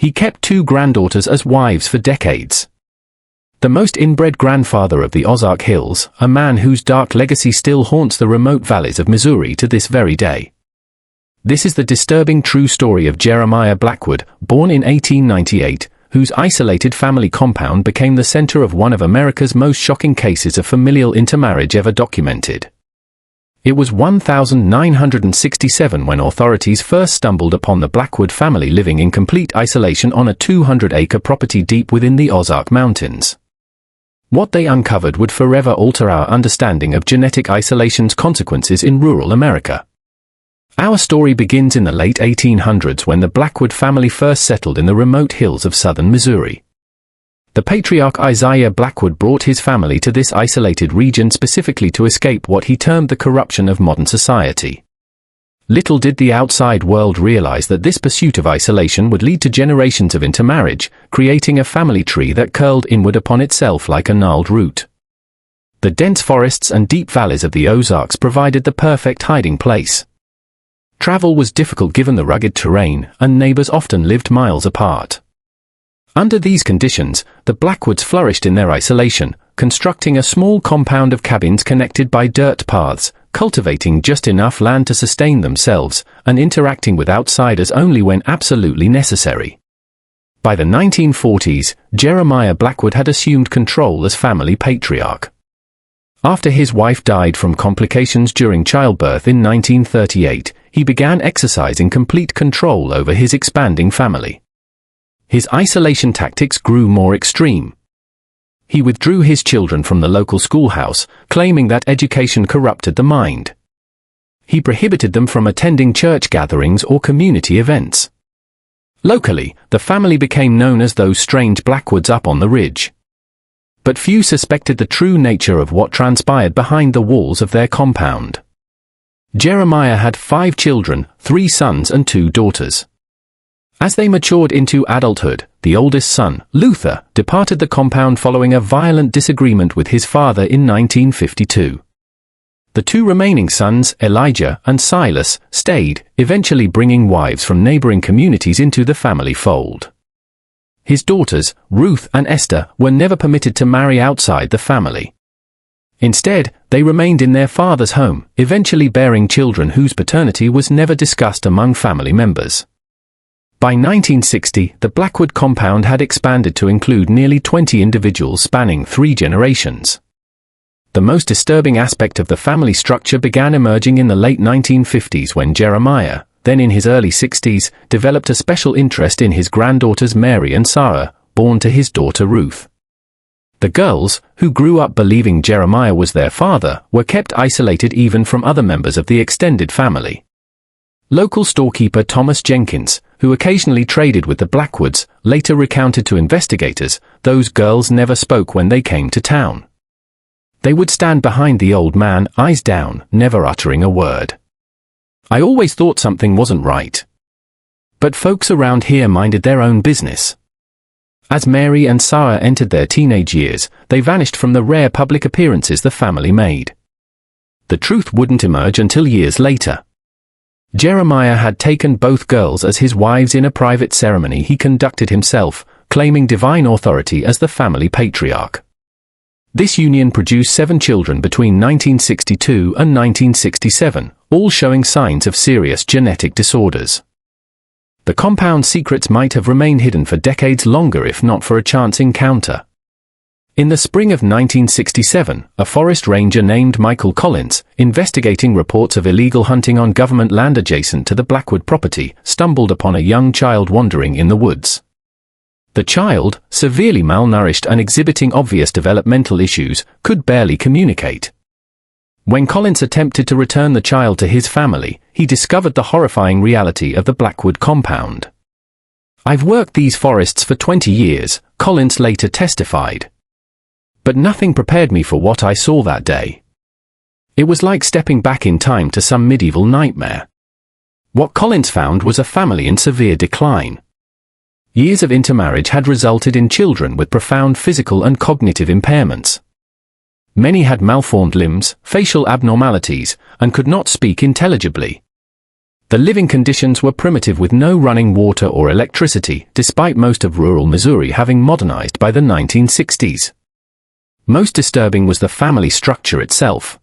He kept 2 granddaughters as wives for decades. The most inbred grandfather of the Ozark Hills, a man whose dark legacy still haunts the remote valleys of Missouri to this very day. This is the disturbing true story of Jeremiah Blackwood, born in 1898, whose isolated family compound became the center of one of America's most shocking cases of familial intermarriage ever documented. It was 1967 when authorities first stumbled upon the Blackwood family living in complete isolation on a 200-acre property deep within the Ozark Mountains. What they uncovered would forever alter our understanding of genetic isolation's consequences in rural America. Our story begins in the late 1800s when the Blackwood family first settled in the remote hills of southern Missouri. The patriarch Isaiah Blackwood brought his family to this isolated region specifically to escape what he termed the corruption of modern society. Little did the outside world realize that this pursuit of isolation would lead to generations of intermarriage, creating a family tree that curled inward upon itself like a gnarled root. The dense forests and deep valleys of the Ozarks provided the perfect hiding place. Travel was difficult given the rugged terrain, and neighbors often lived miles apart. Under these conditions, the Blackwoods flourished in their isolation, constructing a small compound of cabins connected by dirt paths, cultivating just enough land to sustain themselves, and interacting with outsiders only when absolutely necessary. By the 1940s, Jeremiah Blackwood had assumed control as family patriarch. After his wife died from complications during childbirth in 1938, he began exercising complete control over his expanding family. His isolation tactics grew more extreme. He withdrew his children from the local schoolhouse, claiming that education corrupted the mind. He prohibited them from attending church gatherings or community events. Locally, the family became known as those strange Blackwoods up on the ridge. But few suspected the true nature of what transpired behind the walls of their compound. Jeremiah had 5 children, 3 sons and 2 daughters. As they matured into adulthood, the oldest son, Luther, departed the compound following a violent disagreement with his father in 1952. The 2 remaining sons, Elijah and Silas, stayed, eventually bringing wives from neighboring communities into the family fold. His daughters, Ruth and Esther, were never permitted to marry outside the family. Instead, they remained in their father's home, eventually bearing children whose paternity was never discussed among family members. By 1960, the Blackwood compound had expanded to include nearly 20 individuals spanning 3 generations. The most disturbing aspect of the family structure began emerging in the late 1950s when Jeremiah, then in his early 60s, developed a special interest in his granddaughters Mary and Sarah, born to his daughter Ruth. The girls, who grew up believing Jeremiah was their father, were kept isolated even from other members of the extended family. Local storekeeper Thomas Jenkins, who occasionally traded with the Blackwoods, later recounted to investigators, those girls never spoke when they came to town. They would stand behind the old man, eyes down, never uttering a word. I always thought something wasn't right. But folks around here minded their own business. As Mary and Sarah entered their teenage years, they vanished from the rare public appearances the family made. The truth wouldn't emerge until years later. Jeremiah had taken both girls as his wives in a private ceremony he conducted himself, claiming divine authority as the family patriarch. This union produced 7 children between 1962 and 1967, all showing signs of serious genetic disorders. The compound's secrets might have remained hidden for decades longer if not for a chance encounter. In the spring of 1967, a forest ranger named Michael Collins, investigating reports of illegal hunting on government land adjacent to the Blackwood property, stumbled upon a young child wandering in the woods. The child, severely malnourished and exhibiting obvious developmental issues, could barely communicate. When Collins attempted to return the child to his family, he discovered the horrifying reality of the Blackwood compound. "I've worked these forests for 20 years, Collins later testified. But nothing prepared me for what I saw that day. It was like stepping back in time to some medieval nightmare." What Collins found was a family in severe decline. Years of intermarriage had resulted in children with profound physical and cognitive impairments. Many had malformed limbs, facial abnormalities, and could not speak intelligibly. The living conditions were primitive with no running water or electricity, despite most of rural Missouri having modernized by the 1960s. Most disturbing was the family structure itself.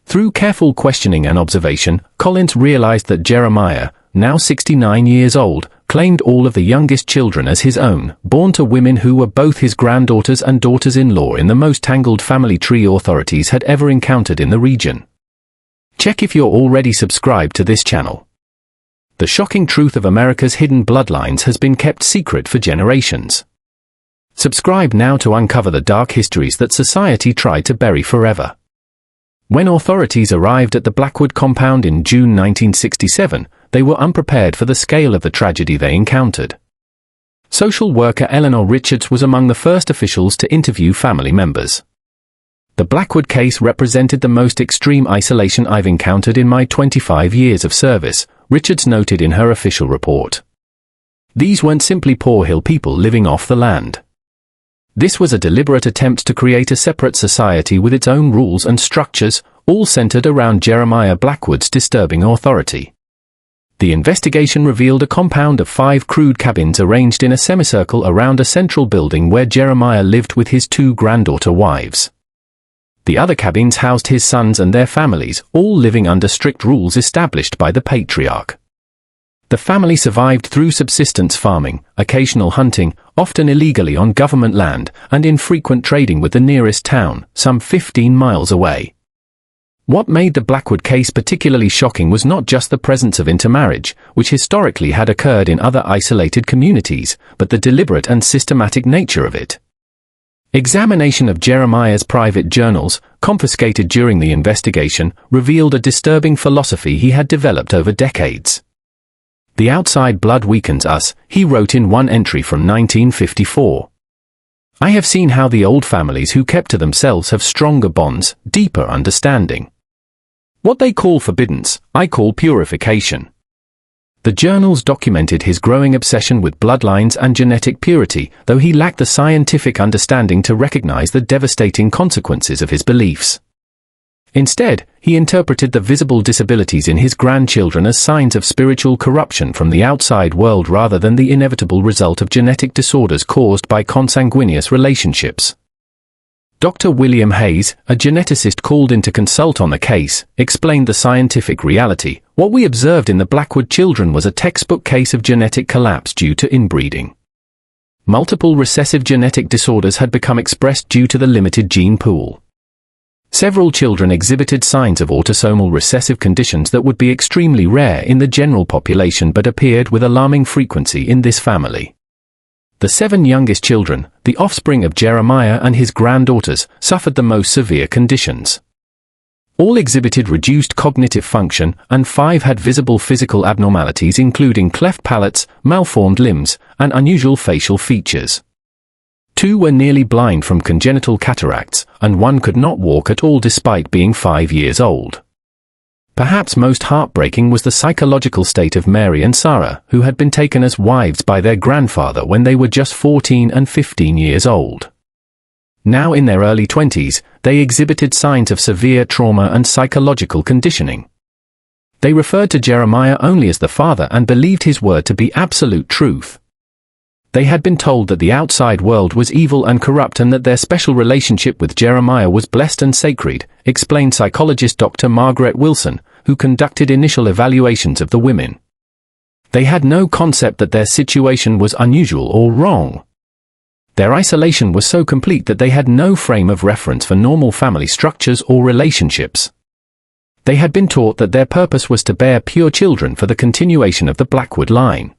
Through careful questioning and observation, Collins realized that Jeremiah, now 69 years old, claimed all of the youngest children as his own, born to women who were both his granddaughters and daughters-in-law in the most tangled family tree authorities had ever encountered in the region. Check if you're already subscribed to this channel. The shocking truth of America's hidden bloodlines has been kept secret for generations. Subscribe now to uncover the dark histories that society tried to bury forever. When authorities arrived at the Blackwood compound in June 1967, they were unprepared for the scale of the tragedy they encountered. Social worker Eleanor Richards was among the first officials to interview family members. The Blackwood case represented the most extreme isolation I've encountered in my 25 years of service, Richards noted in her official report. These weren't simply poor hill people living off the land. This was a deliberate attempt to create a separate society with its own rules and structures, all centered around Jeremiah Blackwood's disturbing authority. The investigation revealed a compound of 5 crude cabins arranged in a semicircle around a central building where Jeremiah lived with his 2 granddaughter wives. The other cabins housed his sons and their families, all living under strict rules established by the patriarch. The family survived through subsistence farming, occasional hunting, often illegally on government land, and infrequent trading with the nearest town, some 15 miles away. What made the Blackwood case particularly shocking was not just the presence of intermarriage, which historically had occurred in other isolated communities, but the deliberate and systematic nature of it. Examination of Jeremiah's private journals, confiscated during the investigation, revealed a disturbing philosophy he had developed over decades. "The outside blood weakens us," he wrote in one entry from 1954. "I have seen how the old families who kept to themselves have stronger bonds, deeper understanding. What they call forbiddance, I call purification." The journals documented his growing obsession with bloodlines and genetic purity, though he lacked the scientific understanding to recognize the devastating consequences of his beliefs. Instead, he interpreted the visible disabilities in his grandchildren as signs of spiritual corruption from the outside world rather than the inevitable result of genetic disorders caused by consanguineous relationships. Dr. William Hayes, a geneticist called in to consult on the case, explained the scientific reality. "What we observed in the Blackwood children was a textbook case of genetic collapse due to inbreeding. Multiple recessive genetic disorders had become expressed due to the limited gene pool. Several children exhibited signs of autosomal recessive conditions that would be extremely rare in the general population but appeared with alarming frequency in this family. The 7 youngest children, the offspring of Jeremiah and his granddaughters, suffered the most severe conditions. All exhibited reduced cognitive function, and 5 had visible physical abnormalities including cleft palates, malformed limbs, and unusual facial features. 2 were nearly blind from congenital cataracts, and 1 could not walk at all despite being 5 years old. Perhaps most heartbreaking was the psychological state of Mary and Sarah, who had been taken as wives by their grandfather when they were just 14 and 15 years old. Now in their early 20s, they exhibited signs of severe trauma and psychological conditioning. They referred to Jeremiah only as the father and believed his word to be absolute truth. They had been told that the outside world was evil and corrupt and that their special relationship with Jeremiah was blessed and sacred, explained psychologist Dr. Margaret Wilson, who conducted initial evaluations of the women. They had no concept that their situation was unusual or wrong. Their isolation was so complete that they had no frame of reference for normal family structures or relationships. They had been taught that their purpose was to bear pure children for the continuation of the Blackwood line.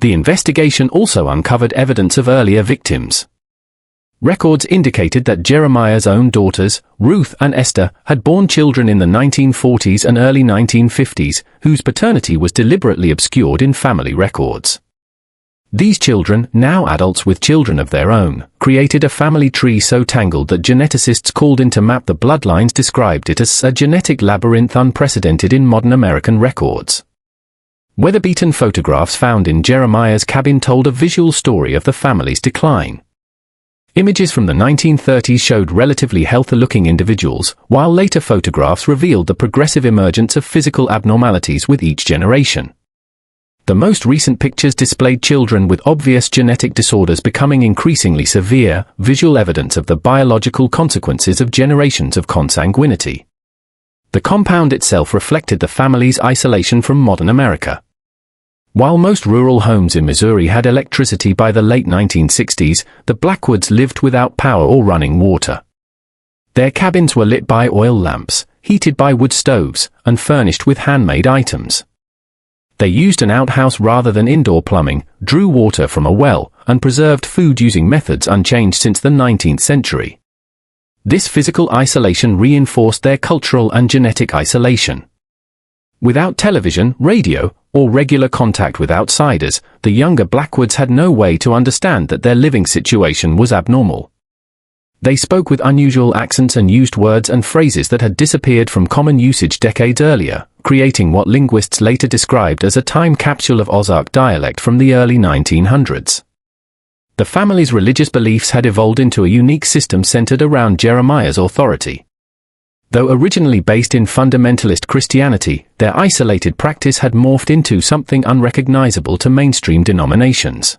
The investigation also uncovered evidence of earlier victims. Records indicated that Jeremiah's own daughters, Ruth and Esther, had borne children in the 1940s and early 1950s, whose paternity was deliberately obscured in family records. These children, now adults with children of their own, created a family tree so tangled that geneticists called in to map the bloodlines described it as a genetic labyrinth unprecedented in modern American records. Weather-beaten photographs found in Jeremiah's cabin told a visual story of the family's decline. Images from the 1930s showed relatively healthy-looking individuals, while later photographs revealed the progressive emergence of physical abnormalities with each generation. The most recent pictures displayed children with obvious genetic disorders becoming increasingly severe, visual evidence of the biological consequences of generations of consanguinity. The compound itself reflected the family's isolation from modern America. While most rural homes in Missouri had electricity by the late 1960s, the Blackwoods lived without power or running water. Their cabins were lit by oil lamps, heated by wood stoves, and furnished with handmade items. They used an outhouse rather than indoor plumbing, drew water from a well, and preserved food using methods unchanged since the 19th century. This physical isolation reinforced their cultural and genetic isolation. Without television, radio, or regular contact with outsiders, the younger Blackwoods had no way to understand that their living situation was abnormal. They spoke with unusual accents and used words and phrases that had disappeared from common usage decades earlier, creating what linguists later described as a time capsule of Ozark dialect from the early 1900s. The family's religious beliefs had evolved into a unique system centered around Jeremiah's authority. Though originally based in fundamentalist Christianity, their isolated practice had morphed into something unrecognizable to mainstream denominations.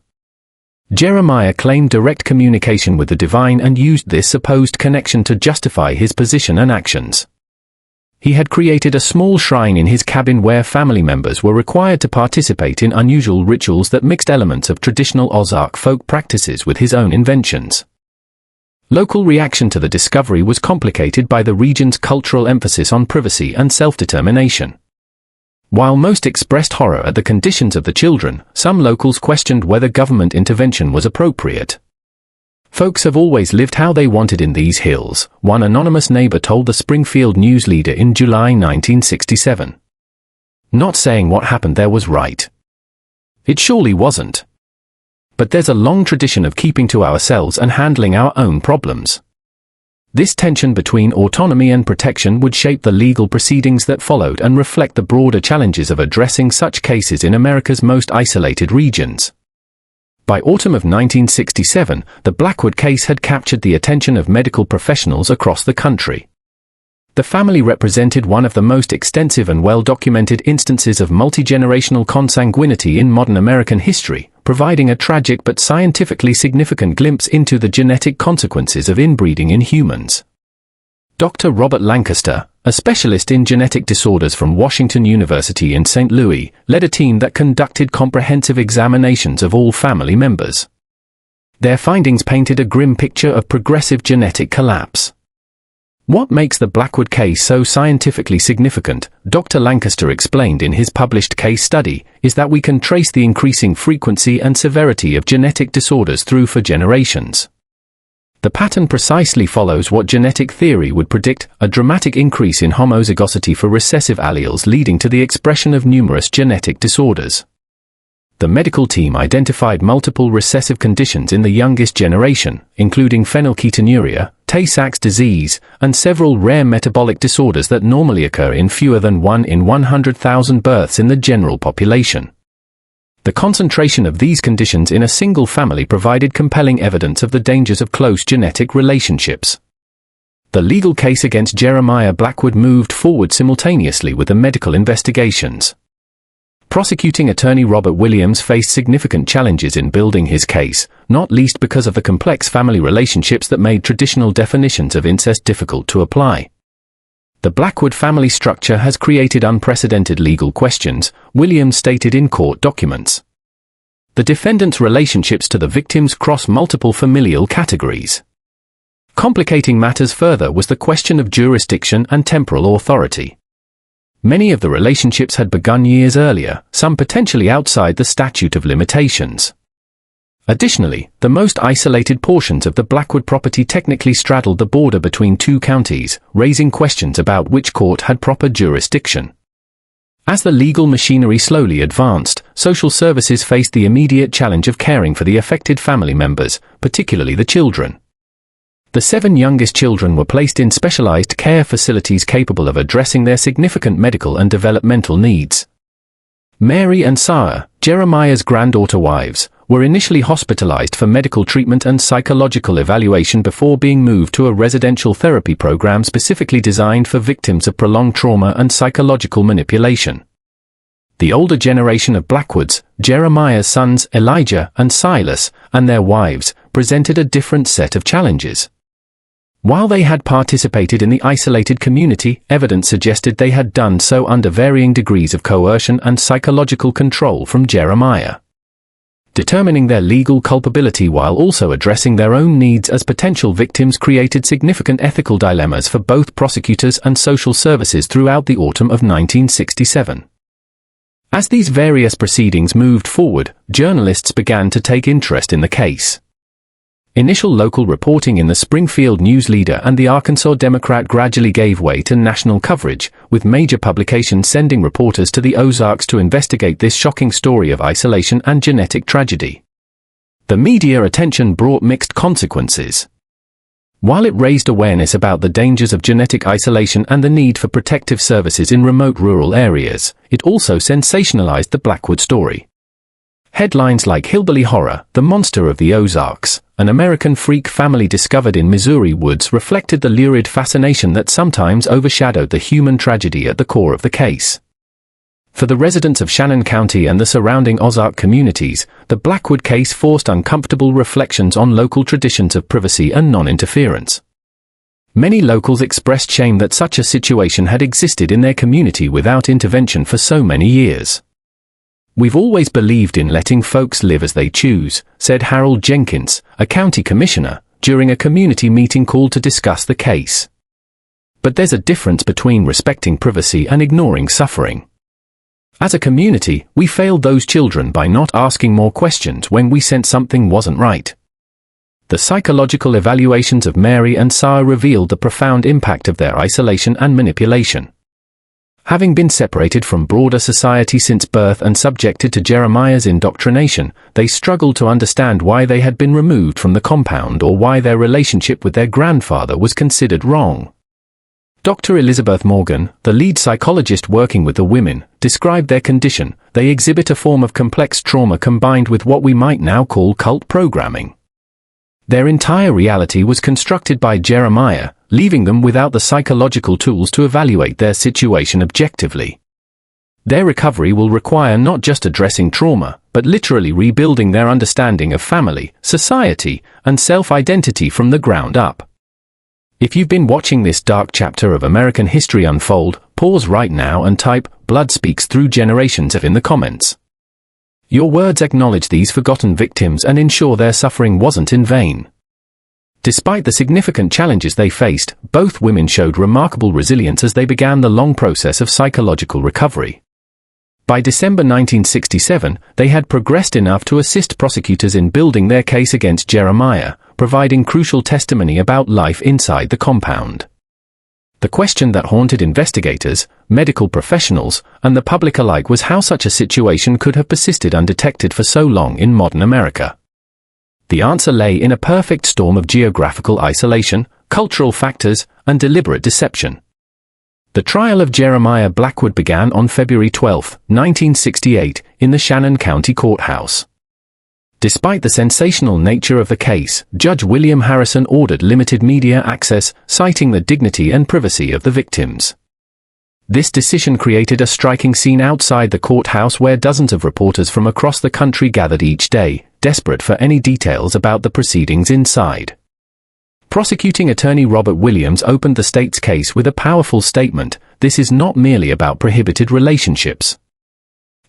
Jeremiah claimed direct communication with the divine and used this supposed connection to justify his position and actions. He had created a small shrine in his cabin where family members were required to participate in unusual rituals that mixed elements of traditional Ozark folk practices with his own inventions. Local reaction to the discovery was complicated by the region's cultural emphasis on privacy and self-determination. While most expressed horror at the conditions of the children, some locals questioned whether government intervention was appropriate. Folks have always lived how they wanted in these hills, one anonymous neighbor told the Springfield News Leader in July 1967. Not saying what happened there was right. It surely wasn't. But there's a long tradition of keeping to ourselves and handling our own problems. This tension between autonomy and protection would shape the legal proceedings that followed and reflect the broader challenges of addressing such cases in America's most isolated regions. By autumn of 1967, the Blackwood case had captured the attention of medical professionals across the country. The family represented one of the most extensive and well-documented instances of multi-generational consanguinity in modern American history, providing a tragic but scientifically significant glimpse into the genetic consequences of inbreeding in humans. Dr. Robert Lancaster, a specialist in genetic disorders from Washington University in St. Louis, led a team that conducted comprehensive examinations of all family members. Their findings painted a grim picture of progressive genetic collapse. What makes the Blackwood case so scientifically significant, Dr. Lancaster explained in his published case study, is that we can trace the increasing frequency and severity of genetic disorders through for generations. The pattern precisely follows what genetic theory would predict, a dramatic increase in homozygosity for recessive alleles leading to the expression of numerous genetic disorders. The medical team identified multiple recessive conditions in the youngest generation, including phenylketonuria, Tay-Sachs disease, and several rare metabolic disorders that normally occur in fewer than 1 in 100,000 births in the general population. The concentration of these conditions in a single family provided compelling evidence of the dangers of close genetic relationships. The legal case against Jeremiah Blackwood moved forward simultaneously with the medical investigations. Prosecuting attorney Robert Williams faced significant challenges in building his case, not least because of the complex family relationships that made traditional definitions of incest difficult to apply. The Blackwood family structure has created unprecedented legal questions, Williams stated in court documents. The defendant's relationships to the victims cross multiple familial categories. Complicating matters further was the question of jurisdiction and temporal authority. Many of the relationships had begun years earlier, some potentially outside the statute of limitations. Additionally, the most isolated portions of the Blackwood property technically straddled the border between two counties, raising questions about which court had proper jurisdiction. As the legal machinery slowly advanced, social services faced the immediate challenge of caring for the affected family members, particularly the children. The 7 youngest children were placed in specialized care facilities capable of addressing their significant medical and developmental needs. Mary and Sarah, Jeremiah's granddaughter wives, were initially hospitalized for medical treatment and psychological evaluation before being moved to a residential therapy program specifically designed for victims of prolonged trauma and psychological manipulation. The older generation of Blackwoods, Jeremiah's sons Elijah and Silas, and their wives, presented a different set of challenges. While they had participated in the isolated community, evidence suggested they had done so under varying degrees of coercion and psychological control from Jeremiah. Determining their legal culpability while also addressing their own needs as potential victims created significant ethical dilemmas for both prosecutors and social services throughout the autumn of 1967. As these various proceedings moved forward, journalists began to take interest in the case. Initial local reporting in the Springfield News Leader and the Arkansas Democrat gradually gave way to national coverage, with major publications sending reporters to the Ozarks to investigate this shocking story of isolation and genetic tragedy. The media attention brought mixed consequences. While it raised awareness about the dangers of genetic isolation and the need for protective services in remote rural areas, it also sensationalized the Blackwood story. Headlines like "Hillbilly Horror, the Monster of the Ozarks, an American freak family discovered in Missouri woods" reflected the lurid fascination that sometimes overshadowed the human tragedy at the core of the case. For the residents of Shannon County and the surrounding Ozark communities, the Blackwood case forced uncomfortable reflections on local traditions of privacy and non-interference. Many locals expressed shame that such a situation had existed in their community without intervention for so many years. "We've always believed in letting folks live as they choose," said Harold Jenkins, a county commissioner, during a community meeting called to discuss the case. "But there's a difference between respecting privacy and ignoring suffering. As a community, we failed those children by not asking more questions when we sensed something wasn't right." The psychological evaluations of Mary and Sarah revealed the profound impact of their isolation and manipulation. Having been separated from broader society since birth and subjected to Jeremiah's indoctrination, they struggled to understand why they had been removed from the compound or why their relationship with their grandfather was considered wrong. Dr. Elizabeth Morgan, the lead psychologist working with the women, described their condition. "They exhibit a form of complex trauma combined with what we might now call cult programming. Their entire reality was constructed by Jeremiah, leaving them without the psychological tools to evaluate their situation objectively. Their recovery will require not just addressing trauma, but literally rebuilding their understanding of family, society, and self-identity from the ground up." If you've been watching this dark chapter of American history unfold, pause right now and type "Blood Speaks Through Generations" in the comments. Your words acknowledge these forgotten victims and ensure their suffering wasn't in vain. Despite the significant challenges they faced, both women showed remarkable resilience as they began the long process of psychological recovery. By December 1967, they had progressed enough to assist prosecutors in building their case against Jeremiah, providing crucial testimony about life inside the compound. The question that haunted investigators, medical professionals, and the public alike was how such a situation could have persisted undetected for so long in modern America. The answer lay in a perfect storm of geographical isolation, cultural factors, and deliberate deception. The trial of Jeremiah Blackwood began on February 12, 1968, in the Shannon County Courthouse. Despite the sensational nature of the case, Judge William Harrison ordered limited media access, citing the dignity and privacy of the victims. This decision created a striking scene outside the courthouse where dozens of reporters from across the country gathered each day, desperate for any details about the proceedings inside. Prosecuting attorney Robert Williams opened the state's case with a powerful statement: "This is not merely about prohibited relationships.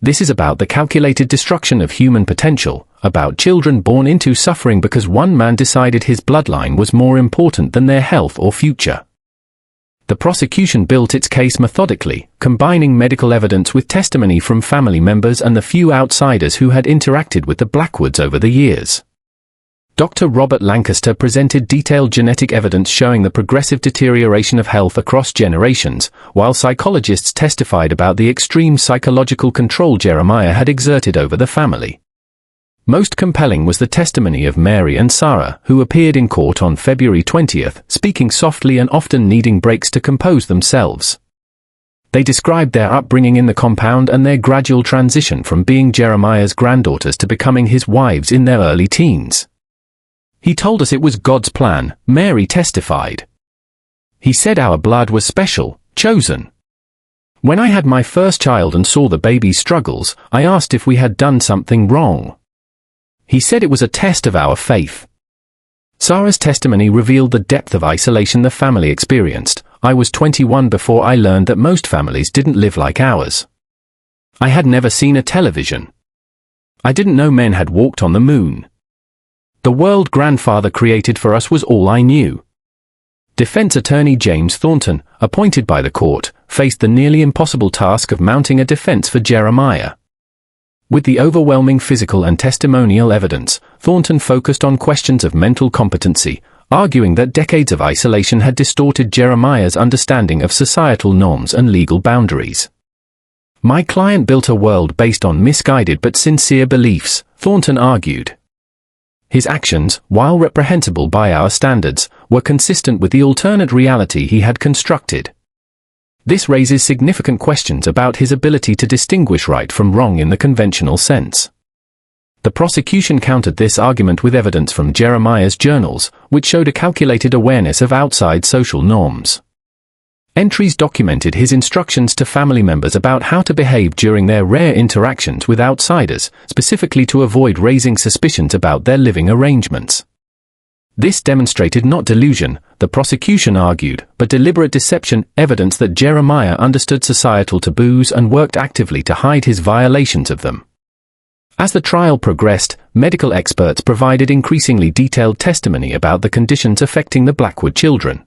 This is about the calculated destruction of human potential, about children born into suffering because one man decided his bloodline was more important than their health or future." The prosecution built its case methodically, combining medical evidence with testimony from family members and the few outsiders who had interacted with the Blackwoods over the years. Dr. Robert Lancaster presented detailed genetic evidence showing the progressive deterioration of health across generations, while psychologists testified about the extreme psychological control Jeremiah had exerted over the family. Most compelling was the testimony of Mary and Sarah, who appeared in court on February 20, speaking softly and often needing breaks to compose themselves. They described their upbringing in the compound and their gradual transition from being Jeremiah's granddaughters to becoming his wives in their early teens. He told us it was God's plan, Mary testified. He said our blood was special, chosen. When I had my first child and saw the baby's struggles, I asked if we had done something wrong. He said it was a test of our faith. Sarah's testimony revealed the depth of isolation the family experienced. I was 21 before I learned that most families didn't live like ours. I had never seen a television. I didn't know men had walked on the moon. The world grandfather created for us was all I knew. Defense attorney James Thornton, appointed by the court, faced the nearly impossible task of mounting a defense for Jeremiah. With the overwhelming physical and testimonial evidence, Thornton focused on questions of mental competency, arguing that decades of isolation had distorted Jeremiah's understanding of societal norms and legal boundaries. My client built a world based on misguided but sincere beliefs, Thornton argued. His actions, while reprehensible by our standards, were consistent with the alternate reality he had constructed. This raises significant questions about his ability to distinguish right from wrong in the conventional sense. The prosecution countered this argument with evidence from Jeremiah's journals, which showed a calculated awareness of outside social norms. Entries documented his instructions to family members about how to behave during their rare interactions with outsiders, specifically to avoid raising suspicions about their living arrangements. This demonstrated not delusion, the prosecution argued, but deliberate deception, evidence that Jeremiah understood societal taboos and worked actively to hide his violations of them. As the trial progressed, medical experts provided increasingly detailed testimony about the conditions affecting the Blackwood children.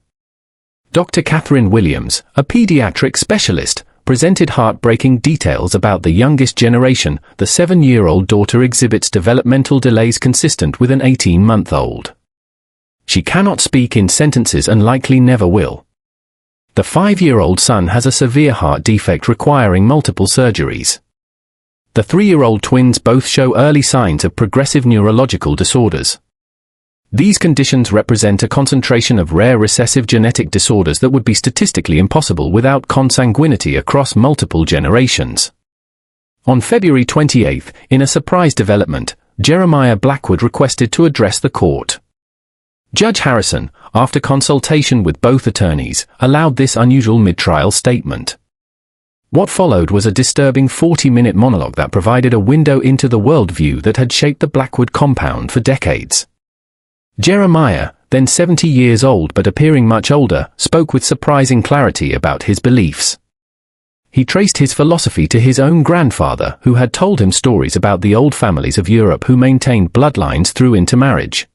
Dr. Catherine Williams, a pediatric specialist, presented heartbreaking details about the youngest generation. The 7-year-old daughter exhibits developmental delays consistent with an 18-month-old. She cannot speak in sentences and likely never will. The 5-year-old son has a severe heart defect requiring multiple surgeries. The 3-year-old twins both show early signs of progressive neurological disorders. These conditions represent a concentration of rare recessive genetic disorders that would be statistically impossible without consanguinity across multiple generations. On February 28, in a surprise development, Jeremiah Blackwood requested to address the court. Judge Harrison, after consultation with both attorneys, allowed this unusual mid-trial statement. What followed was a disturbing 40-minute monologue that provided a window into the worldview that had shaped the Blackwood compound for decades. Jeremiah, then 70 years old but appearing much older, spoke with surprising clarity about his beliefs. He traced his philosophy to his own grandfather, who had told him stories about the old families of Europe who maintained bloodlines through intermarriage.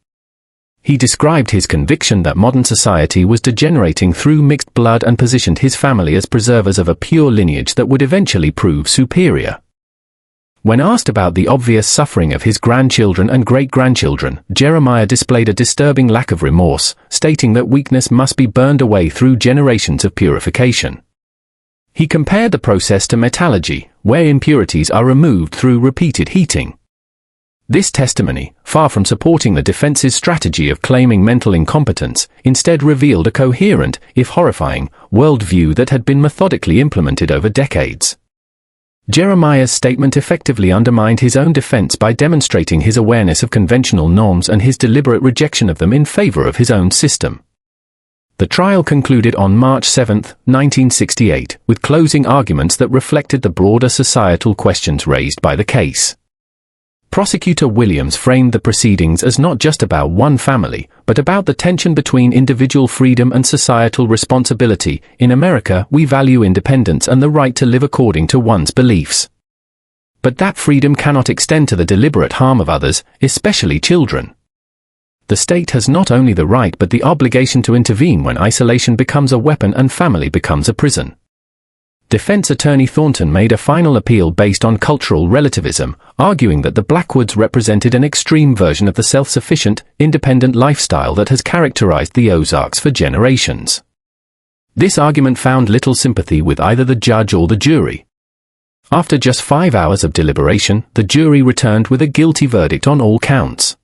He described his conviction that modern society was degenerating through mixed blood and positioned his family as preservers of a pure lineage that would eventually prove superior. When asked about the obvious suffering of his grandchildren and great-grandchildren, Jeremiah displayed a disturbing lack of remorse, stating that weakness must be burned away through generations of purification. He compared the process to metallurgy, where impurities are removed through repeated heating. This testimony, far from supporting the defense's strategy of claiming mental incompetence, instead revealed a coherent, if horrifying, worldview that had been methodically implemented over decades. Jeremiah's statement effectively undermined his own defense by demonstrating his awareness of conventional norms and his deliberate rejection of them in favor of his own system. The trial concluded on March 7, 1968, with closing arguments that reflected the broader societal questions raised by the case. Prosecutor Williams framed the proceedings as not just about one family, but about the tension between individual freedom and societal responsibility. In America, we value independence and the right to live according to one's beliefs. But that freedom cannot extend to the deliberate harm of others, especially children. The state has not only the right but the obligation to intervene when isolation becomes a weapon and family becomes a prison. Defense attorney Thornton made a final appeal based on cultural relativism, arguing that the Blackwoods represented an extreme version of the self-sufficient, independent lifestyle that has characterized the Ozarks for generations. This argument found little sympathy with either the judge or the jury. After just 5 hours of deliberation, the jury returned with a guilty verdict on all counts.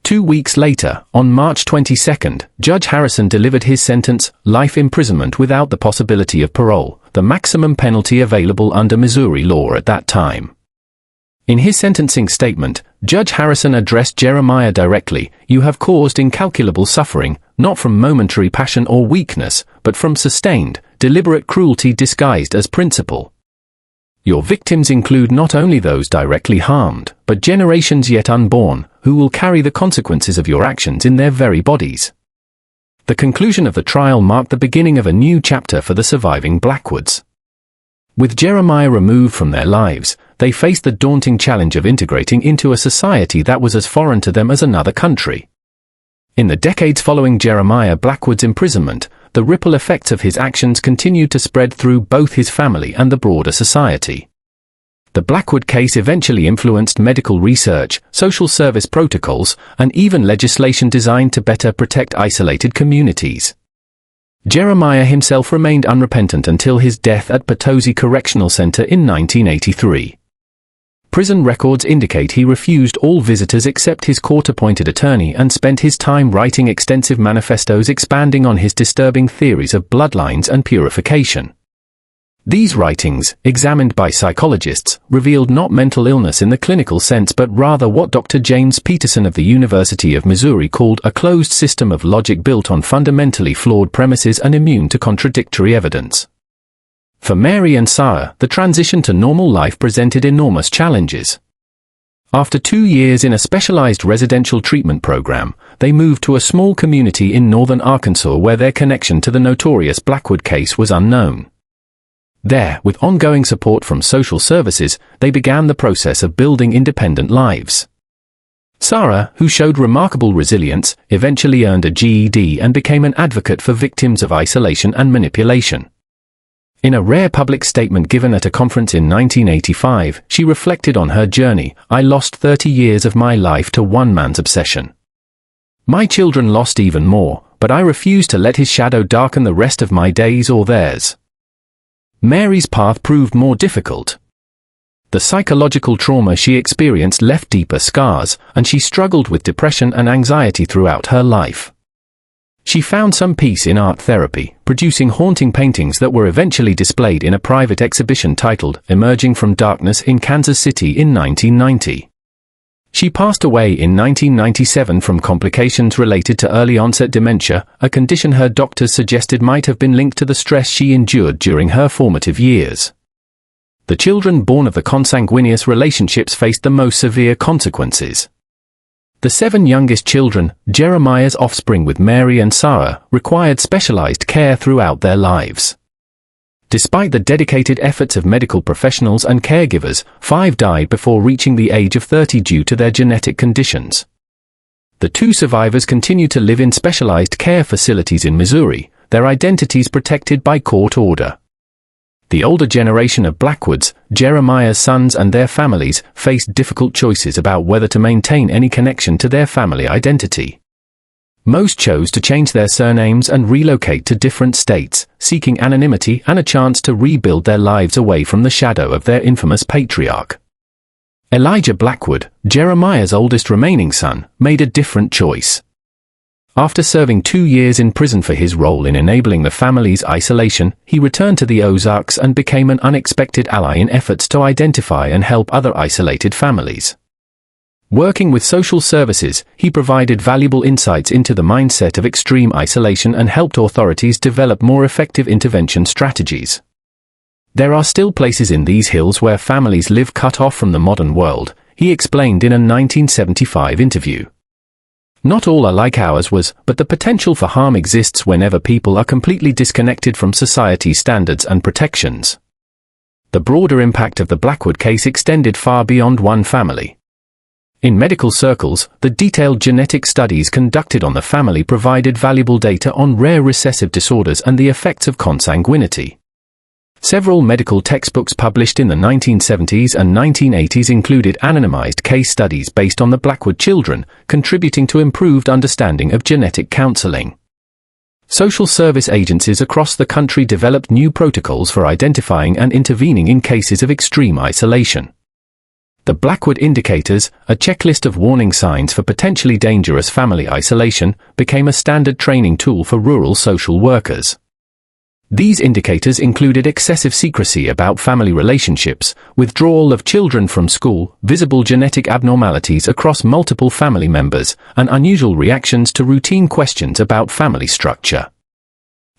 2 weeks later, on March 22, Judge Harrison delivered his sentence, life imprisonment without the possibility of parole, the maximum penalty available under Missouri law at that time. In his sentencing statement, Judge Harrison addressed Jeremiah directly. "You have caused incalculable suffering, not from momentary passion or weakness, but from sustained, deliberate cruelty disguised as principle. Your victims include not only those directly harmed, but generations yet unborn, who will carry the consequences of your actions in their very bodies." The conclusion of the trial marked the beginning of a new chapter for the surviving Blackwoods. With Jeremiah removed from their lives, they faced the daunting challenge of integrating into a society that was as foreign to them as another country. In the decades following Jeremiah Blackwood's imprisonment, the ripple effects of his actions continued to spread through both his family and the broader society. The Blackwood case eventually influenced medical research, social service protocols, and even legislation designed to better protect isolated communities. Jeremiah himself remained unrepentant until his death at Potosi Correctional Center in 1983. Prison records indicate he refused all visitors except his court-appointed attorney and spent his time writing extensive manifestos expanding on his disturbing theories of bloodlines and purification. These writings, examined by psychologists, revealed not mental illness in the clinical sense but rather what Dr. James Peterson of the University of Missouri called a closed system of logic built on fundamentally flawed premises and immune to contradictory evidence. For Mary and Sarah, the transition to normal life presented enormous challenges. After 2 years in a specialized residential treatment program, they moved to a small community in northern Arkansas where their connection to the notorious Blackwood case was unknown. There, with ongoing support from social services, they began the process of building independent lives. Sarah, who showed remarkable resilience, eventually earned a GED and became an advocate for victims of isolation and manipulation. In a rare public statement given at a conference in 1985, she reflected on her journey. "I lost 30 years of my life to one man's obsession. My children lost even more, but I refused to let his shadow darken the rest of my days or theirs." Mary's path proved more difficult. The psychological trauma she experienced left deeper scars, and she struggled with depression and anxiety throughout her life. She found some peace in art therapy, producing haunting paintings that were eventually displayed in a private exhibition titled Emerging from Darkness in Kansas City in 1990. She passed away in 1997 from complications related to early-onset dementia, a condition her doctors suggested might have been linked to the stress she endured during her formative years. The children born of the consanguineous relationships faced the most severe consequences. The 7 youngest children, Jeremiah's offspring with Mary and Sarah, required specialized care throughout their lives. Despite the dedicated efforts of medical professionals and caregivers, 5 died before reaching the age of 30 due to their genetic conditions. The 2 survivors continue to live in specialized care facilities in Missouri, their identities protected by court order. The older generation of Blackwoods, Jeremiah's sons and their families, faced difficult choices about whether to maintain any connection to their family identity. Most chose to change their surnames and relocate to different states, seeking anonymity and a chance to rebuild their lives away from the shadow of their infamous patriarch. Elijah Blackwood, Jeremiah's oldest remaining son, made a different choice. After serving 2 years in prison for his role in enabling the family's isolation, he returned to the Ozarks and became an unexpected ally in efforts to identify and help other isolated families. Working with social services, he provided valuable insights into the mindset of extreme isolation and helped authorities develop more effective intervention strategies. There are still places in these hills where families live cut off from the modern world, he explained in a 1975 interview. Not all are like ours was, but the potential for harm exists whenever people are completely disconnected from society's standards and protections. The broader impact of the Blackwood case extended far beyond one family. In medical circles, the detailed genetic studies conducted on the family provided valuable data on rare recessive disorders and the effects of consanguinity. Several medical textbooks published in the 1970s and 1980s included anonymized case studies based on the Blackwood children, contributing to improved understanding of genetic counseling. Social service agencies across the country developed new protocols for identifying and intervening in cases of extreme isolation. The Blackwood Indicators, a checklist of warning signs for potentially dangerous family isolation, became a standard training tool for rural social workers. These indicators included excessive secrecy about family relationships, withdrawal of children from school, visible genetic abnormalities across multiple family members, and unusual reactions to routine questions about family structure.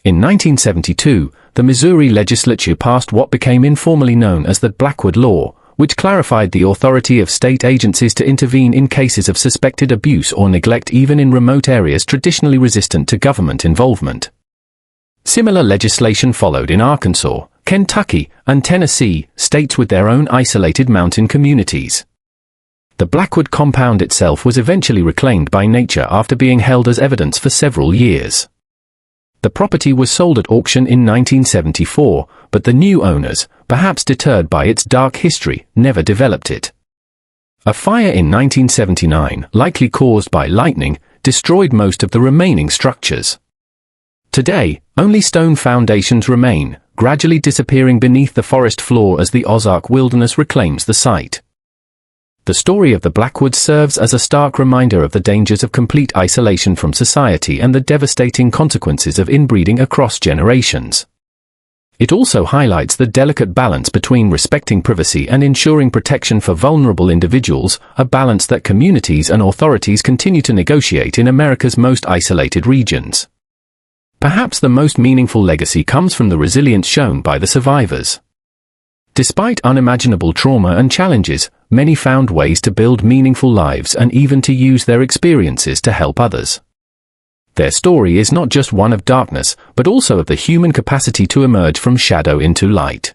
In 1972, the Missouri legislature passed what became informally known as the Blackwood Law, which clarified the authority of state agencies to intervene in cases of suspected abuse or neglect even in remote areas traditionally resistant to government involvement. Similar legislation followed in Arkansas, Kentucky, and Tennessee, states with their own isolated mountain communities. The Blackwood compound itself was eventually reclaimed by nature after being held as evidence for several years. The property was sold at auction in 1974, but the new owners, perhaps deterred by its dark history, never developed it. A fire in 1979, likely caused by lightning, destroyed most of the remaining structures. Today, only stone foundations remain, gradually disappearing beneath the forest floor as the Ozark wilderness reclaims the site. The story of the Blackwoods serves as a stark reminder of the dangers of complete isolation from society and the devastating consequences of inbreeding across generations. It also highlights the delicate balance between respecting privacy and ensuring protection for vulnerable individuals, a balance that communities and authorities continue to negotiate in America's most isolated regions. Perhaps the most meaningful legacy comes from the resilience shown by the survivors. Despite unimaginable trauma and challenges, many found ways to build meaningful lives and even to use their experiences to help others. Their story is not just one of darkness, but also of the human capacity to emerge from shadow into light.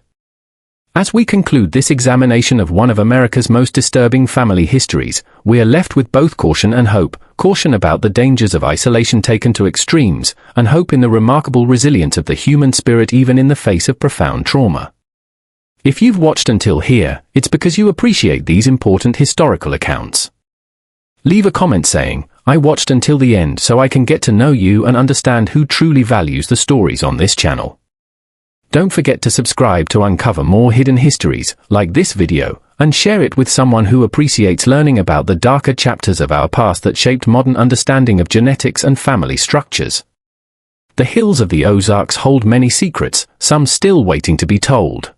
As we conclude this examination of one of America's most disturbing family histories, we are left with both caution and hope, caution about the dangers of isolation taken to extremes, and hope in the remarkable resilience of the human spirit even in the face of profound trauma. If you've watched until here, it's because you appreciate these important historical accounts. Leave a comment saying, "I watched until the end so I can get to know you and understand who truly values the stories on this channel." Don't forget to subscribe to uncover more hidden histories, like this video, and share it with someone who appreciates learning about the darker chapters of our past that shaped modern understanding of genetics and family structures. The hills of the Ozarks hold many secrets, some still waiting to be told.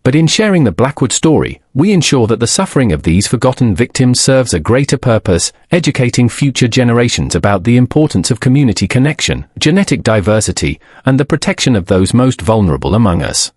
But in sharing the Blackwood story, we ensure that the suffering of these forgotten victims serves a greater purpose, educating future generations about the importance of community connection, genetic diversity, and the protection of those most vulnerable among us.